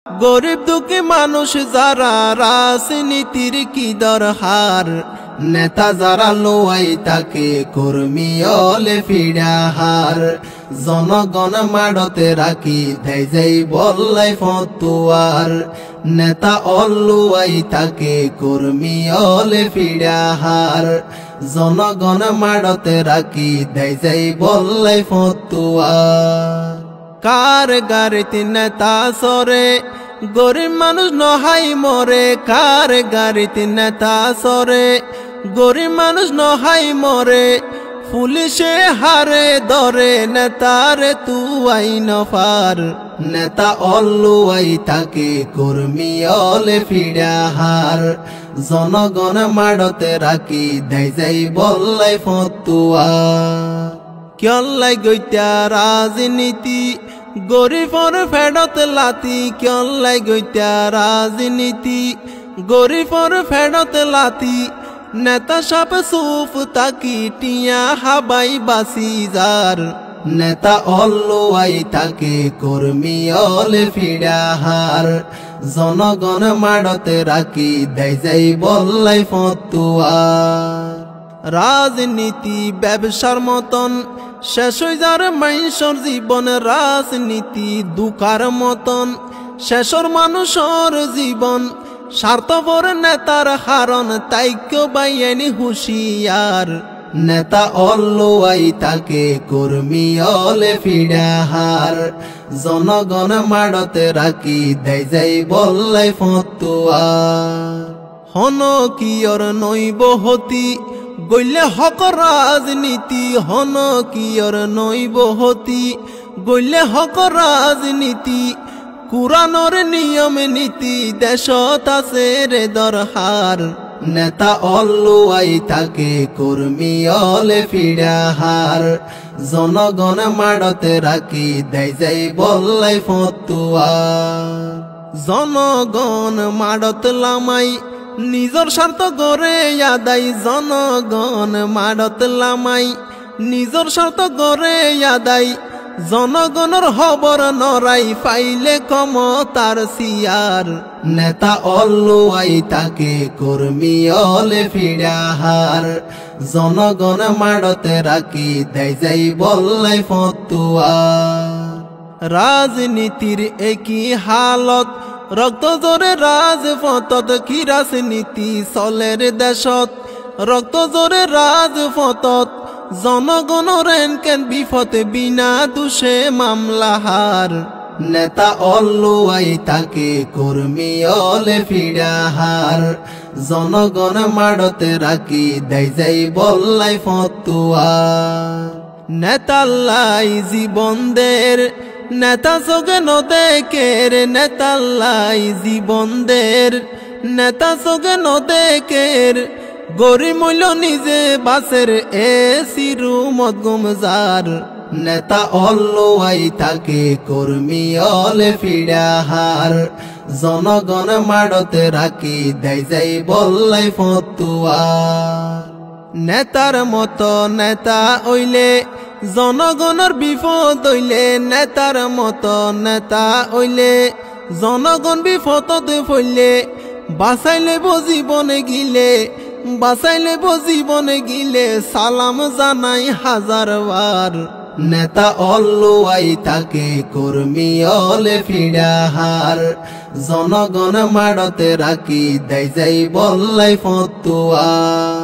গরিব দুঃখী মানুষ যারা রাজনীতির কি দরকার, নেতা যারা লোয়াই তাকে কর্মী অলে ফিডাহার। জনগণ মাড়তে রাখি দেয় যাই বললাই ফতুয়ার, নেতা অলুয়াই তাকে কর্মী অলে ফিডাহার। জনগণ মাড়তে রাখি দেয় যাই বললাই ফতুয়ার। কার গাড়িতে নেতা সরে গরিব মানুষ নহাই মরে, কার গাড়িতে নেতা সরে গরিব মানুষ নহাই মরে। পুলিশে হারে ধরে নেতারে তুয়াই নফার, নেতা অলুয়াই তাকে কর্মী অলে ফিডাহার। জনগণ মাড়তে রাখি দেয় যাই বললাই ফতুয়ার। কিয়লাই গইতা রাজনীতি গরিবর ফেডত লাতি, কিয়লাই গইতা রাজনীতি গরিবর ফেডত লাতি। নেতা সাপ সুফ তাকি টিয়া হাবাই বাসি যার, নেতা অলুয়াই তাকে কর্মী অলে ফিডাহার। জনগণ মাড়তে রাখি দেয় যাই বললাই ফতুয়ার। রাজনীতি ব্যবসার মতন শেষ হয়ে যার মানুষের জীবন, রাজনীতি দুকার মতন শেষর মানুষের জীবন। স্বার্থপর নেতার হারণ তাইক্য বাইনি হুশিয়ার, নেতা অলুয়াই তাকে কর্মী অলে ফিডাহার। জনগণ মাড়তে রাখি দেয় যাই বললাই ফতুয়ার। হন কিয়র নইব হতি গইলে হক রাজনীতি, হন কিয়র নইব হতি গইলে হক রাজনীতি। কুরানোর নিয়ম নীতি দেশত আছে রে দরহার, নেতা অলুয়াই তাকে কর্মী অলে ফিডাহার। জনগণ মাড়তে রাখি দেয় যাই বললাই ফতুয়ার। জনগণ মাড়ত লামাই নিজর স্বার্থ গড়ে আদায়, জনগণ মাড়ত লামাই নিজর স্বার্থ গড়ে আদায়। জনগণের খবর নরাই পাইলে ক্ষমতার সিয়ার, নেতা অলুয়াই তাকে কর্মী অলে ফিডাহার। জনগণ মাড়তে রাখি দেয় যাই বললাই ফতুয়ার। রাজনীতির একই হালত রক্ত জোরে রাজপথত, কি রাজনীতি চলের দেশত রক্ত জোরে রাজপথত। জনগণের এনকেন বিপদে বিনা দোষে মামলাহার, নেতা অলুয়াই তাকে কর্মী অলে ফিডাহার। জনগণ মাড়তে রাখি দেয় যাই বললাই ফতুয়ার। নেতাল্লাই জীবনদের নেতা চোখে নদেকের, নেতাল্লাই জীবনদের নেতা চোখে নদেকের। গরিব মূল্য নিজে বাসের এ সিরুমত গুমজার, নেতা অলুয়াই তাকে কর্মী অলে ফিডাহার। জনগণ মাড়তে রাখি দেয় যাই বললাই ফতুয়ার। নেতার মতো নেতা হইলে জনগণের বিপদ হইলে, নেতার মতো নেতা হইলে জনগণ বিপদত পড়লে। বাঁচাইলে জীবনে গিলে, বাঁচাইলে জীবনে গিলে সালাম জানাই হাজারবার। নেতা অলুয়াই তাকে কর্মী অলে ফিডাহার। জনগণ মাড়তে রাখি দেয় যাই বললাই ফতুয়ার।